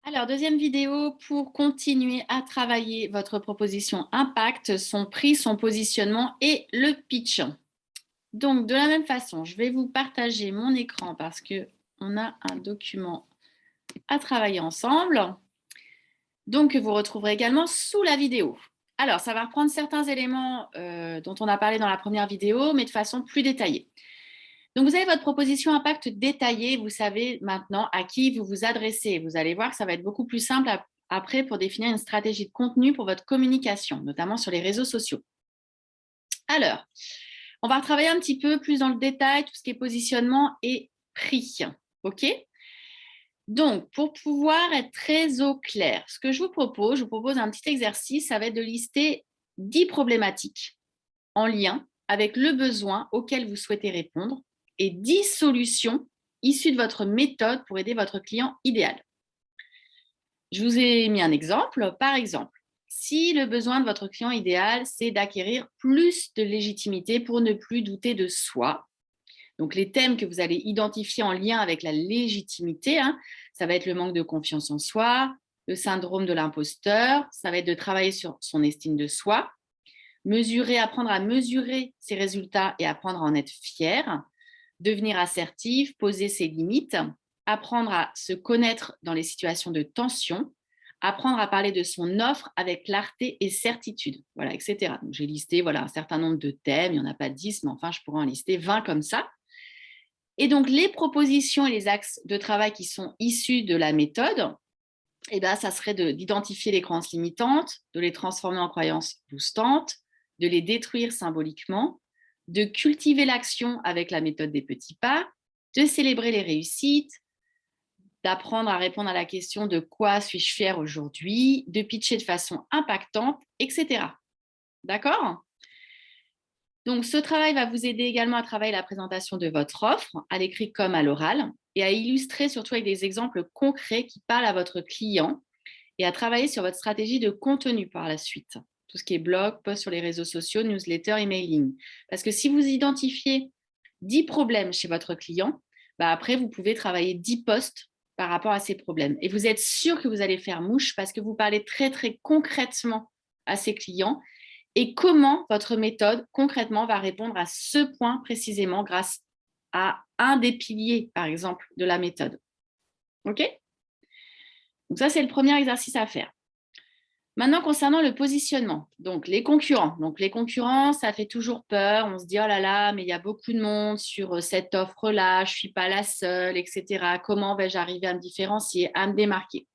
Alors, deuxième vidéo pour continuer à travailler votre proposition impact, son prix, son positionnement et le pitch. Donc, de la même façon, je vais vous partager mon écran parce qu'on a un document à travailler ensemble. Donc, que vous retrouverez également sous la vidéo. Alors, ça va reprendre certains éléments dont on a parlé dans la première vidéo, mais de façon plus détaillée. Donc, vous avez votre proposition impact détaillée. Vous savez maintenant à qui vous vous adressez. Vous allez voir que ça va être beaucoup plus simple après pour définir une stratégie de contenu pour votre communication, notamment sur les réseaux sociaux. Alors, on va retravailler un petit peu plus dans le détail tout ce qui est positionnement et prix. OK? Donc, pour pouvoir être très au clair, ce que je vous propose un petit exercice, ça va être de lister 10 problématiques en lien avec le besoin auquel vous souhaitez répondre et 10 solutions issues de votre méthode pour aider votre client idéal. Je vous ai mis un exemple. Par exemple, si le besoin de votre client idéal, c'est d'acquérir plus de légitimité pour ne plus douter de soi, donc les thèmes que vous allez identifier en lien avec la légitimité, ça va être le manque de confiance en soi, le syndrome de l'imposteur, ça va être de travailler sur son estime de soi, apprendre à mesurer ses résultats et apprendre à en être fier, devenir assertif, poser ses limites, apprendre à se connaître dans les situations de tension, apprendre à parler de son offre avec clarté et certitude, voilà, etc. Donc, j'ai listé un certain nombre de thèmes, il n'y en a pas 10, mais enfin, je pourrais en lister 20 comme ça. Et donc, les propositions et les axes de travail qui sont issus de la méthode, ça serait d'identifier les croyances limitantes, de les transformer en croyances boostantes, de les détruire symboliquement, de cultiver l'action avec la méthode des petits pas, de célébrer les réussites, d'apprendre à répondre à la question de quoi suis-je fier aujourd'hui, de pitcher de façon impactante, etc. D'accord? Donc, ce travail va vous aider également à travailler la présentation de votre offre, à l'écrit comme à l'oral, et à illustrer surtout avec des exemples concrets qui parlent à votre client et à travailler sur votre stratégie de contenu par la suite. Tout ce qui est blog, post sur les réseaux sociaux, newsletter, emailing. Parce que si vous identifiez 10 problèmes chez votre client, après, vous pouvez travailler 10 posts par rapport à ces problèmes. Et vous êtes sûr que vous allez faire mouche parce que vous parlez très, très concrètement à ces clients et comment votre méthode concrètement va répondre à ce point précisément grâce à un des piliers, par exemple, de la méthode. OK? Donc ça, c'est le premier exercice à faire. Maintenant, concernant le positionnement, donc les concurrents. Donc les concurrents, ça fait toujours peur. On se dit, oh là là, mais il y a beaucoup de monde sur cette offre-là, je ne suis pas la seule, etc. Comment vais-je arriver à me différencier, à me démarquer?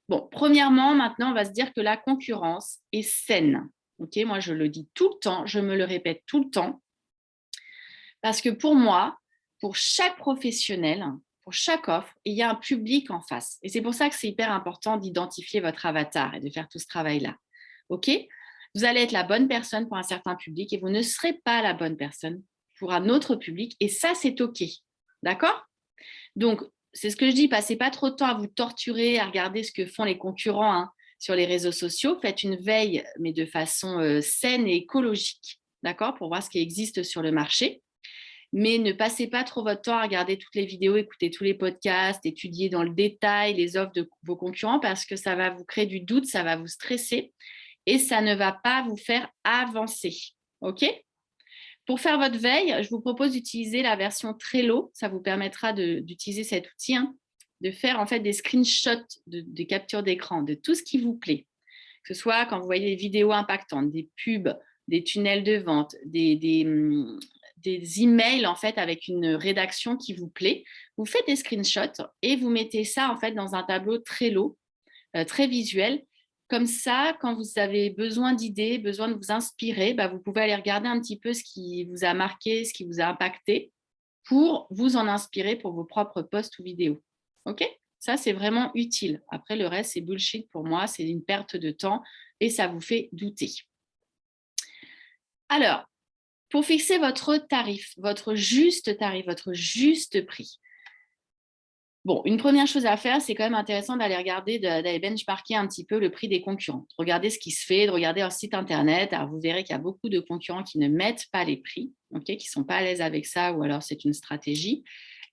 Bon, premièrement, maintenant, on va se dire que la concurrence est saine. Ok, moi, je le dis tout le temps, je me le répète tout le temps, parce que pour moi, pour chaque professionnel, pour chaque offre, il y a un public en face. Et c'est pour ça que c'est hyper important d'identifier votre avatar et de faire tout ce travail-là. OK? Vous allez être la bonne personne pour un certain public et vous ne serez pas la bonne personne pour un autre public. Et ça, c'est OK. D'accord? Donc, c'est ce que je dis, passez pas trop de temps à vous torturer, à regarder ce que font les concurrents sur les réseaux sociaux. Faites une veille, mais de façon saine et écologique, d'accord, pour voir ce qui existe sur le marché. Mais ne passez pas trop votre temps à regarder toutes les vidéos, écouter tous les podcasts, étudier dans le détail les offres de vos concurrents parce que ça va vous créer du doute, ça va vous stresser et ça ne va pas vous faire avancer. OK? Pour faire votre veille, je vous propose d'utiliser la version Trello. Ça vous permettra d'utiliser cet outil, de faire en fait des screenshots de capture d'écran de tout ce qui vous plaît. Que ce soit quand vous voyez des vidéos impactantes, des pubs, des tunnels de vente, des emails en fait avec une rédaction qui vous plaît. Vous faites des screenshots et vous mettez ça en fait dans un tableau Trello très visuel. Comme ça, quand vous avez besoin d'idées, besoin de vous inspirer, vous pouvez aller regarder un petit peu ce qui vous a marqué, ce qui vous a impacté pour vous en inspirer pour vos propres posts ou vidéos. OK? Ça, c'est vraiment utile. Après, le reste, c'est bullshit pour moi. C'est une perte de temps et ça vous fait douter. Alors, pour fixer votre tarif, votre juste prix. Bon, une première chose à faire, c'est quand même intéressant d'aller regarder, d'aller benchmarker un petit peu le prix des concurrents. De regarder ce qui se fait, de regarder leur site internet. Alors, vous verrez qu'il y a beaucoup de concurrents qui ne mettent pas les prix, qui ne sont pas à l'aise avec ça, ou alors c'est une stratégie.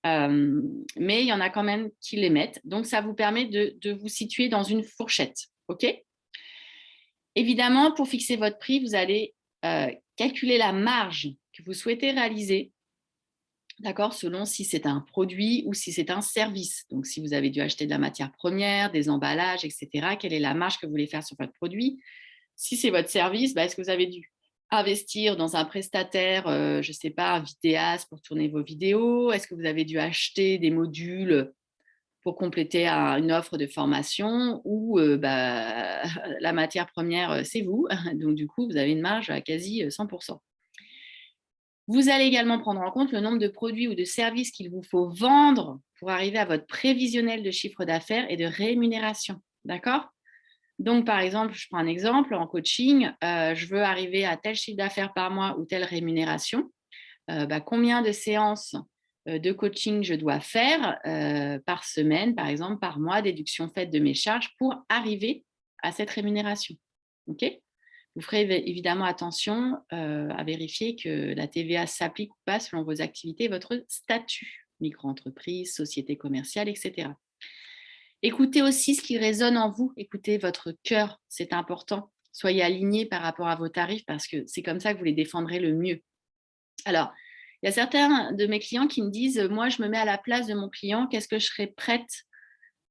Mais il y en a quand même qui les mettent. Donc, ça vous permet de vous situer dans une fourchette. OK? Évidemment, pour fixer votre prix, vous allez calculer la marge que vous souhaitez réaliser, d'accord, selon si c'est un produit ou si c'est un service. Donc, si vous avez dû acheter de la matière première, des emballages, etc., quelle est la marge que vous voulez faire sur votre produit? Si c'est votre service, est-ce que vous avez dû investir dans un prestataire, je ne sais pas, un vidéaste pour tourner vos vidéos? Est-ce que vous avez dû acheter des modules pour compléter une offre de formation ou la matière première, c'est vous. Donc, du coup, vous avez une marge à quasi 100%. Vous allez également prendre en compte le nombre de produits ou de services qu'il vous faut vendre pour arriver à votre prévisionnel de chiffre d'affaires et de rémunération. D'accord? Donc, par exemple, je prends un exemple en coaching, je veux arriver à tel chiffre d'affaires par mois ou telle rémunération. Combien de séances de coaching je dois faire par semaine, par exemple, par mois, déduction faite de mes charges pour arriver à cette rémunération. OK? Vous ferez évidemment attention à vérifier que la TVA s'applique ou pas selon vos activités et votre statut, micro-entreprise, société commerciale, etc. Écoutez aussi ce qui résonne en vous, écoutez votre cœur, c'est important. Soyez alignés par rapport à vos tarifs parce que c'est comme ça que vous les défendrez le mieux. Alors, il y a certains de mes clients qui me disent, moi, je me mets à la place de mon client, qu'est-ce que je serais prête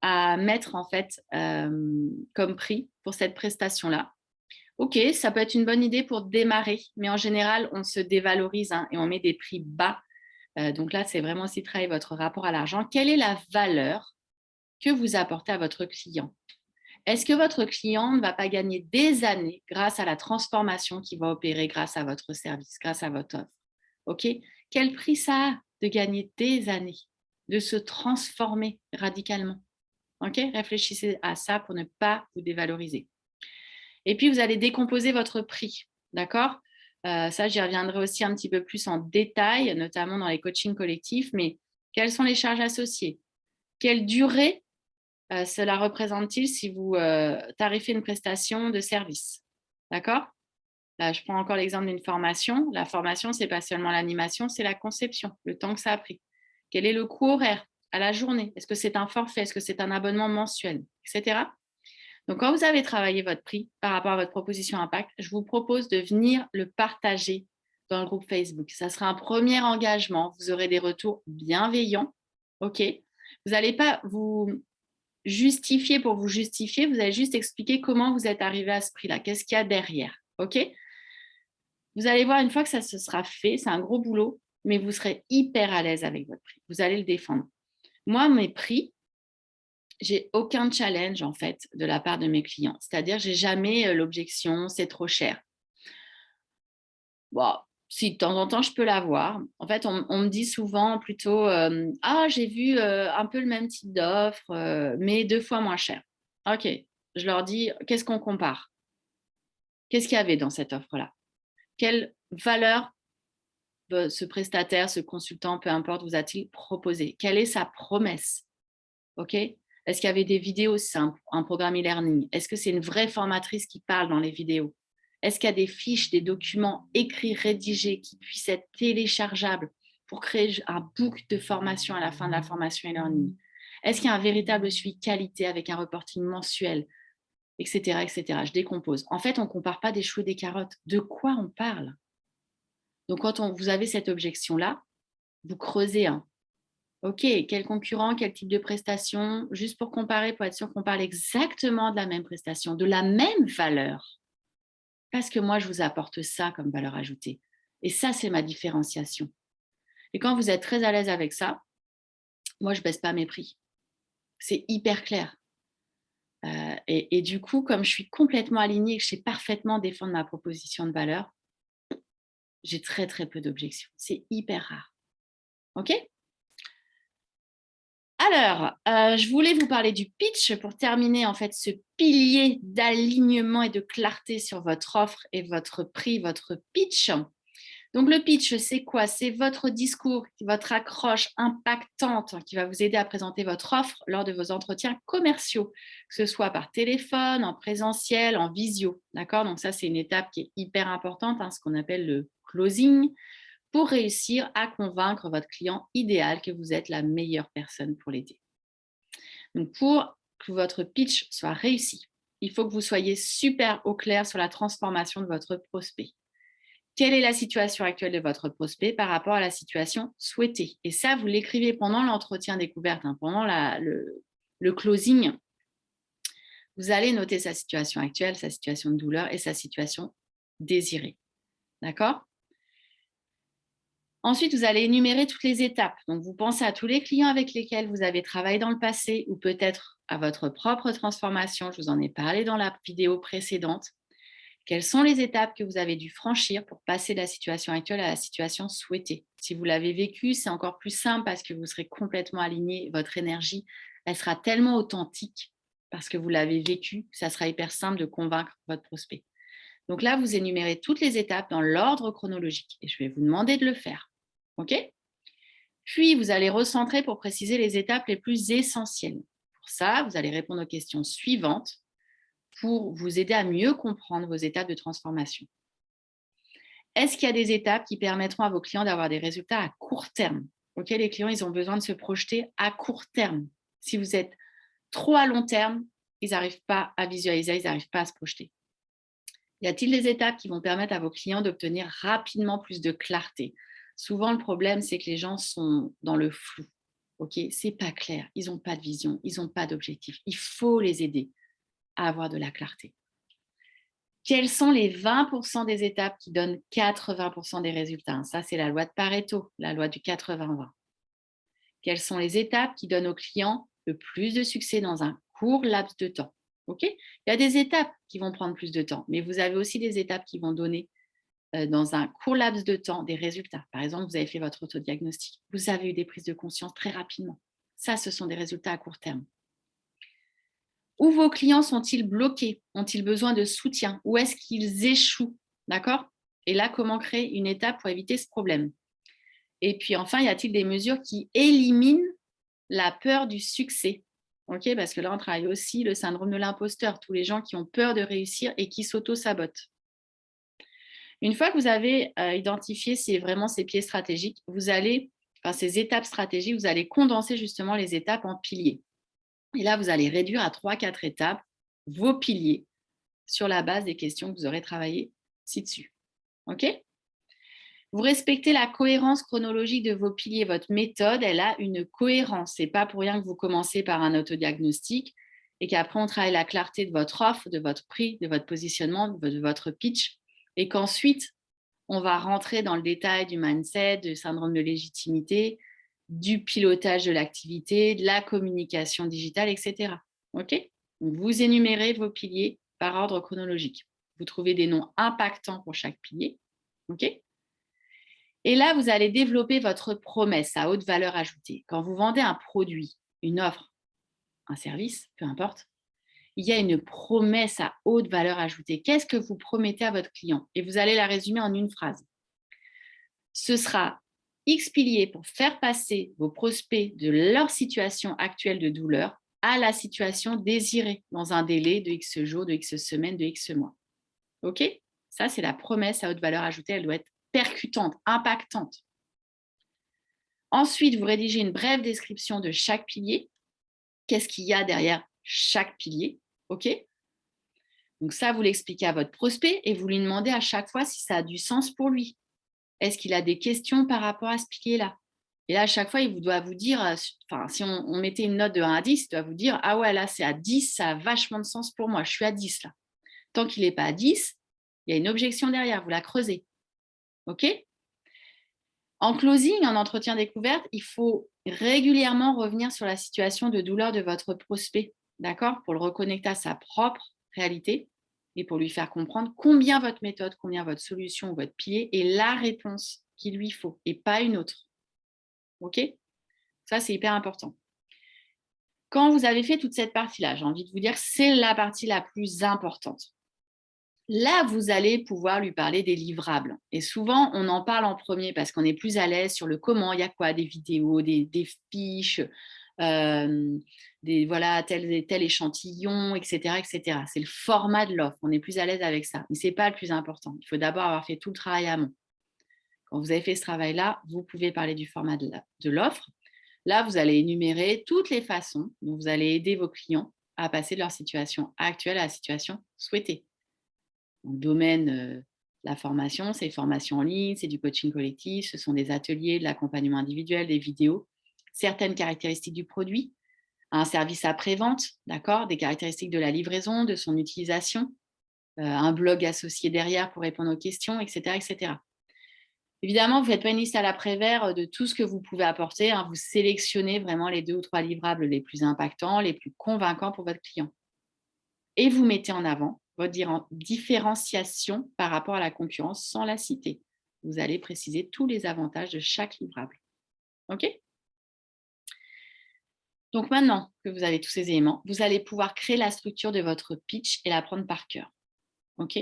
à mettre en fait comme prix pour cette prestation-là? Ok, ça peut être une bonne idée pour démarrer, mais en général, on se dévalorise et on met des prix bas. Donc là, c'est vraiment aussi travailler votre rapport à l'argent. Quelle est la valeur que vous apportez à votre client? Est-ce que votre client ne va pas gagner des années grâce à la transformation qu'il va opérer grâce à votre service, grâce à votre offre? OK? Quel prix ça a de gagner des années, de se transformer radicalement? OK? Réfléchissez à ça pour ne pas vous dévaloriser. Et puis, vous allez décomposer votre prix. D'accord? Ça, j'y reviendrai aussi un petit peu plus en détail, notamment dans les coachings collectifs. Mais quelles sont les charges associées? Quelle durée cela représente-t-il si vous tarifez une prestation de service? D'accord? Là, je prends encore l'exemple d'une formation. La formation, ce n'est pas seulement l'animation, c'est la conception, le temps que ça a pris. Quel est le coût horaire à la journée? Est-ce que c'est un forfait? Est-ce que c'est un abonnement mensuel? Etc. Donc, quand vous avez travaillé votre prix par rapport à votre proposition impact, je vous propose de venir le partager dans le groupe Facebook. Ça sera un premier engagement. Vous aurez des retours bienveillants. OK? Vous n'allez pas vous justifier pour vous justifier. Vous allez juste expliquer comment vous êtes arrivé à ce prix-là. Qu'est-ce qu'il y a derrière? OK? Vous allez voir, une fois que ça se sera fait, c'est un gros boulot, mais vous serez hyper à l'aise avec votre prix. Vous allez le défendre. Moi, mes prix, j'ai aucun challenge en fait de la part de mes clients. C'est-à-dire, j'ai jamais l'objection, c'est trop cher. Bon, si de temps en temps je peux l'avoir. En fait, on me dit souvent plutôt ah, j'ai vu un peu le même type d'offre, mais 2 fois moins cher. Ok, je leur dis qu'est-ce qu'on compare? Qu'est-ce qu'il y avait dans cette offre-là? Quelle valeur ce prestataire, ce consultant, peu importe, vous a-t-il proposé? Quelle est sa promesse? OK? Est-ce qu'il y avait des vidéos? C'est un programme e-learning. Est-ce que c'est une vraie formatrice qui parle dans les vidéos? Est-ce qu'il y a des fiches, des documents écrits, rédigés qui puissent être téléchargeables pour créer un book de formation à la fin de la formation e-learning? Est-ce qu'il y a un véritable suivi qualité avec un reporting mensuel, etc., etc. Je décompose. En fait, on ne compare pas des choux et des carottes. De quoi on parle? Donc, quand vous avez cette objection-là, vous creusez un. OK, quel concurrent, quel type de prestation, juste pour comparer, pour être sûr qu'on parle exactement de la même prestation, de la même valeur. Parce que moi, je vous apporte ça comme valeur ajoutée. Et ça, c'est ma différenciation. Et quand vous êtes très à l'aise avec ça, moi, je ne baisse pas mes prix. C'est hyper clair. Et du coup, comme je suis complètement alignée et que je sais parfaitement défendre ma proposition de valeur, j'ai très, très peu d'objections. C'est hyper rare. OK? Alors, je voulais vous parler du pitch pour terminer en fait ce pilier d'alignement et de clarté sur votre offre et votre prix, votre pitch. Donc le pitch, c'est quoi? C'est votre discours, votre accroche impactante qui va vous aider à présenter votre offre lors de vos entretiens commerciaux, que ce soit par téléphone, en présentiel, en visio. D'accord? Donc ça, c'est une étape qui est hyper importante, ce qu'on appelle le closing, pour réussir à convaincre votre client idéal que vous êtes la meilleure personne pour l'aider. Donc, pour que votre pitch soit réussi, il faut que vous soyez super au clair sur la transformation de votre prospect. Quelle est la situation actuelle de votre prospect par rapport à la situation souhaitée? Et ça, vous l'écrivez pendant l'entretien découverte, pendant le closing. Vous allez noter sa situation actuelle, sa situation de douleur et sa situation désirée. D'accord? Ensuite, vous allez énumérer toutes les étapes. Donc, vous pensez à tous les clients avec lesquels vous avez travaillé dans le passé ou peut-être à votre propre transformation. Je vous en ai parlé dans la vidéo précédente. Quelles sont les étapes que vous avez dû franchir pour passer de la situation actuelle à la situation souhaitée? Si vous l'avez vécu, c'est encore plus simple parce que vous serez complètement aligné. Votre énergie, elle sera tellement authentique parce que vous l'avez vécu que ça sera hyper simple de convaincre votre prospect. Donc là, vous énumérez toutes les étapes dans l'ordre chronologique et je vais vous demander de le faire. OK? Puis, vous allez recentrer pour préciser les étapes les plus essentielles. Pour ça, vous allez répondre aux questions suivantes pour vous aider à mieux comprendre vos étapes de transformation. Est-ce qu'il y a des étapes qui permettront à vos clients d'avoir des résultats à court terme? OK, les clients, ils ont besoin de se projeter à court terme. Si vous êtes trop à long terme, ils n'arrivent pas à visualiser, ils n'arrivent pas à se projeter. Y a-t-il des étapes qui vont permettre à vos clients d'obtenir rapidement plus de clarté? Souvent, le problème, c'est que les gens sont dans le flou. OK, c'est pas clair, ils n'ont pas de vision, ils n'ont pas d'objectif. Il faut les aider à avoir de la clarté. Quelles sont les 20% des étapes qui donnent 80% des résultats? Ça, c'est la loi de Pareto, la loi du 80-20. Quelles sont les étapes qui donnent aux clients le plus de succès dans un court laps de temps? OK? Il y a des étapes qui vont prendre plus de temps, mais vous avez aussi des étapes qui vont donner dans un court laps de temps des résultats. Par exemple, vous avez fait votre autodiagnostic, vous avez eu des prises de conscience très rapidement. Ça, ce sont des résultats à court terme. Où vos clients sont-ils bloqués? Ont-ils besoin de soutien? Où est-ce qu'ils échouent? D'accord? Et là, comment créer une étape pour éviter ce problème? Et puis enfin, y a-t-il des mesures qui éliminent la peur du succès? OK, parce que là, on travaille aussi le syndrome de l'imposteur, tous les gens qui ont peur de réussir et qui s'auto-sabotent. Une fois que vous avez identifié vraiment ces pieds stratégiques, ces étapes stratégiques, vous allez condenser justement les étapes en piliers. Et là, vous allez réduire à 3-4 étapes vos piliers sur la base des questions que vous aurez travaillées ci-dessus. OK? Vous respectez la cohérence chronologique de vos piliers. Votre méthode, elle a une cohérence. Ce n'est pas pour rien que vous commencez par un autodiagnostic et qu'après, on travaille la clarté de votre offre, de votre prix, de votre positionnement, de votre pitch. Et qu'ensuite, on va rentrer dans le détail du mindset, du syndrome de légitimité, du pilotage de l'activité, de la communication digitale, etc. OK? Donc, vous énumérez vos piliers par ordre chronologique. Vous trouvez des noms impactants pour chaque pilier. OK? Et là, vous allez développer votre promesse à haute valeur ajoutée. Quand vous vendez un produit, une offre, un service, peu importe, il y a une promesse à haute valeur ajoutée. Qu'est-ce que vous promettez à votre client? Et vous allez la résumer en une phrase. Ce sera X piliers pour faire passer vos prospects de leur situation actuelle de douleur à la situation désirée dans un délai de X jours, de X semaines, de X mois. OK? Ça, c'est la promesse à haute valeur ajoutée. Elle doit être percutante, impactante. Ensuite, vous rédigez une brève description de chaque pilier. Qu'est-ce qu'il y a derrière chaque pilier? OK? Donc ça, vous l'expliquez à votre prospect et vous lui demandez à chaque fois si ça a du sens pour lui. Est-ce qu'il a des questions par rapport à ce pilier-là? Et là, à chaque fois, il doit vous dire, si on mettait une note de 1 à 10, il doit vous dire, ah ouais, là, c'est à 10, ça a vachement de sens pour moi, je suis à 10 là. Tant qu'il n'est pas à 10, il y a une objection derrière, vous la creusez. OK? En closing, en entretien découverte, il faut régulièrement revenir sur la situation de douleur de votre prospect, d'accord? Pour le reconnecter à sa propre réalité et pour lui faire comprendre combien votre méthode, combien votre solution ou votre pilier est la réponse qu'il lui faut et pas une autre. OK? Ça, c'est hyper important. Quand vous avez fait toute cette partie-là, j'ai envie de vous dire que c'est la partie la plus importante. Là, vous allez pouvoir lui parler des livrables. Et souvent, on en parle en premier parce qu'on est plus à l'aise sur le comment. Il y a quoi? Des vidéos, des fiches, voilà, tel échantillon, etc., etc. C'est le format de l'offre. On est plus à l'aise avec ça. Mais ce n'est pas le plus important. Il faut d'abord avoir fait tout le travail amont. Quand vous avez fait ce travail-là, vous pouvez parler du format de l'offre. Là, vous allez énumérer toutes les façons dont vous allez aider vos clients à passer de leur situation actuelle à la situation souhaitée. Dans le domaine de la formation, c'est formation en ligne, c'est du coaching collectif, ce sont des ateliers, de l'accompagnement individuel, des vidéos, certaines caractéristiques du produit, un service après-vente, d'accord, des caractéristiques de la livraison, de son utilisation, un blog associé derrière pour répondre aux questions, etc. etc. Évidemment, vous ne faites pas une liste à l'après-vert de tout ce que vous pouvez apporter. Vous sélectionnez vraiment les 2 ou 3 livrables les plus impactants, les plus convaincants pour votre client. Et vous mettez en avant votre différenciation par rapport à la concurrence sans la citer. Vous allez préciser tous les avantages de chaque livrable. OK? Donc maintenant que vous avez tous ces éléments, vous allez pouvoir créer la structure de votre pitch et la prendre par cœur. OK?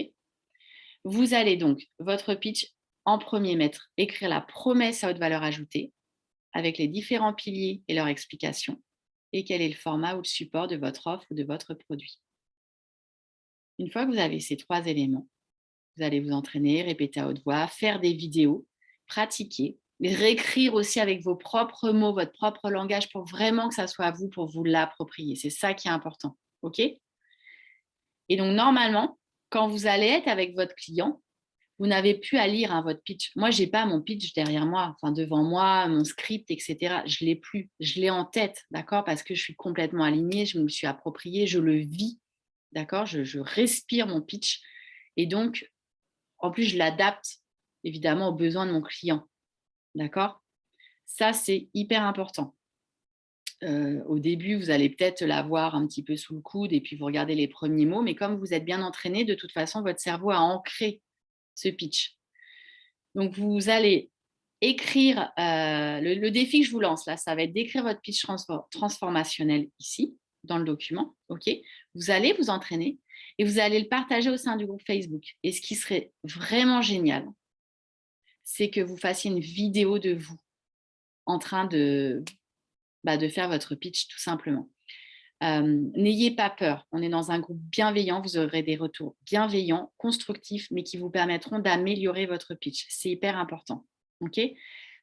Vous allez donc, votre pitch, en premier écrire la promesse à haute valeur ajoutée avec les différents piliers et leur explication et quel est le format ou le support de votre offre ou de votre produit. Une fois que vous avez ces 3 éléments, vous allez vous entraîner, répéter à haute voix, faire des vidéos, pratiquer, mais réécrire aussi avec vos propres mots, votre propre langage pour vraiment que ça soit à vous, pour vous l'approprier. C'est ça qui est important. OK? Et donc, normalement, quand vous allez être avec votre client, vous n'avez plus à lire votre pitch. Moi, je n'ai pas mon pitch derrière moi, enfin devant moi, mon script, etc. Je ne l'ai plus. Je l'ai en tête, d'accord? Parce que je suis complètement alignée, je me le suis approprié, je le vis, d'accord? Je respire mon pitch. Et donc, en plus, je l'adapte évidemment aux besoins de mon client, d'accord? Ça, c'est hyper important. Au début, vous allez peut-être l'avoir un petit peu sous le coude et puis vous regardez les premiers mots, mais comme vous êtes bien entraîné, de toute façon, votre cerveau a ancré ce pitch. Donc, vous allez écrire, le défi que je vous lance là, ça va être d'écrire votre pitch transformationnel ici, dans le document. OK? Vous allez vous entraîner et vous allez le partager au sein du groupe Facebook. Et ce qui serait vraiment génial, c'est que vous fassiez une vidéo de vous en train de faire votre pitch tout simplement. N'ayez pas peur. On est dans un groupe bienveillant. Vous aurez des retours bienveillants, constructifs, mais qui vous permettront d'améliorer votre pitch. C'est hyper important. OK?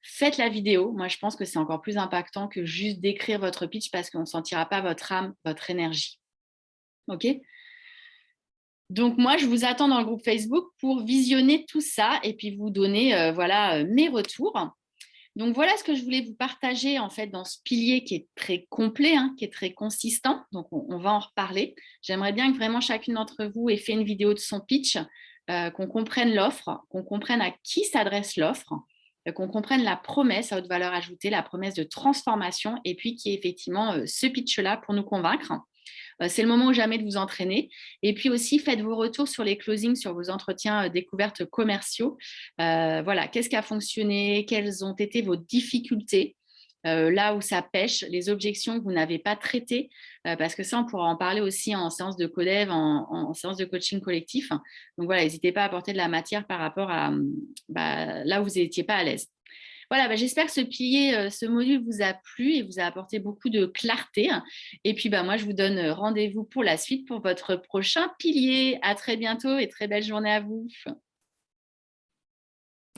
Faites la vidéo. Moi, je pense que c'est encore plus impactant que juste d'écrire votre pitch parce qu'on ne sentira pas votre âme, votre énergie. OK? Donc, moi, je vous attends dans le groupe Facebook pour visionner tout ça et puis vous donner mes retours. Donc, voilà ce que je voulais vous partager en fait dans ce pilier qui est très complet, qui est très consistant. Donc, on va en reparler. J'aimerais bien que vraiment chacune d'entre vous ait fait une vidéo de son pitch, qu'on comprenne l'offre, qu'on comprenne à qui s'adresse l'offre, qu'on comprenne la promesse à haute valeur ajoutée, la promesse de transformation et puis qui est effectivement ce pitch-là pour nous convaincre. C'est le moment ou jamais de vous entraîner. Et puis aussi, faites vos retours sur les closings, sur vos entretiens découvertes commerciaux. Voilà, qu'est-ce qui a fonctionné? Quelles ont été vos difficultés? Là où ça pêche, les objections que vous n'avez pas traitées, parce que ça, on pourra en parler aussi en séance de codev, en séance de coaching collectif. Donc voilà, n'hésitez pas à apporter de la matière par rapport à là où vous n'étiez pas à l'aise. Voilà, j'espère que ce pilier, ce module vous a plu et vous a apporté beaucoup de clarté. Et puis, moi, je vous donne rendez-vous pour la suite pour votre prochain pilier. À très bientôt et très belle journée à vous.